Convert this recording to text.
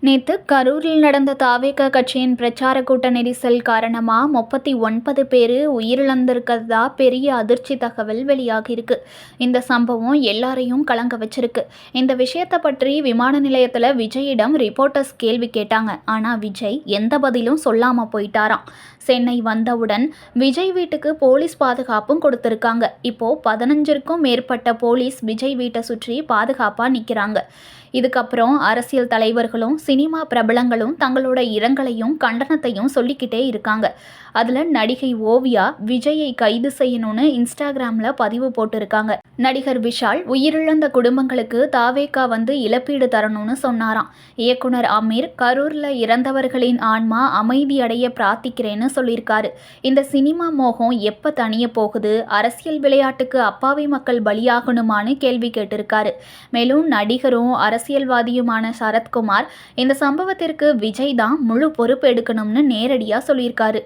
நேத்து கரூரில் நடந்த தாவேகா கட்சியின் பிரச்சார கூட்ட நெரிசல் காரணமா 39 பேரு உயிரிழந்திருக்கிறதா பெரிய அதிர்ச்சி தகவல் வெளியாகியிருக்கு. இந்த சம்பவம் எல்லாரையும் கலங்க வச்சிருக்கு. இந்த விஷயத்தை பற்றி விமான நிலையத்துல விஜயிடம் ரிப்போர்ட்டர்ஸ் கேள்வி கேட்டாங்க. ஆனா விஜய் எந்த பதிலும் சொல்லாம போயிட்டாராம். சென்னை வந்தவுடன் விஜய் வீட்டுக்கு போலீஸ் பாதுகாப்பும் கொடுத்திருக்காங்க. இப்போ 15க்கும் மேற்பட்ட போலீஸ் விஜய் வீட்டை சுற்றி பாதுகாப்பா நிக்கிறாங்க. இதுக்கப்புறம் அரசியல் தலைவர்களும் சினிமா பிரபலங்களும் தங்களோட இரங்கலையும் கண்டனத்தையும் சொல்லிக்கிட்டே இருக்காங்க. அதுல நடிகை ஓவியா விஜயை கைது செய்யணும்னு இன்ஸ்டாகிராம்ல பதிவு போட்டிருக்காங்க. நடிகர் விஷால் உயிரிழந்த குடும்பங்களுக்கு தாவேகா வந்து இழப்பீடு தரணும்னு சொன்னாராம். இயக்குனர் அமீர் கரூர்ல இறந்தவர்களின் ஆன்மா அமைதி அடைய பிரார்த்திக்கிறேன்னு சொல்லியிருக்காரு. இந்த சினிமா மோகம் எப்ப தணிய போகுது, அரசியல் விளையாட்டுக்கு அப்பாவி மக்கள் பலியாகணுமான்னு கேள்வி கேட்டிருக்காரு. மேலும் நடிகரும் அரசியல்வாதியுமான சரத்குமார் இந்த சம்பவத்திற்கு விஜய் தான் முழு பொறுப்பு எடுக்கணும்னு நேரடியா சொல்லியிருக்காரு.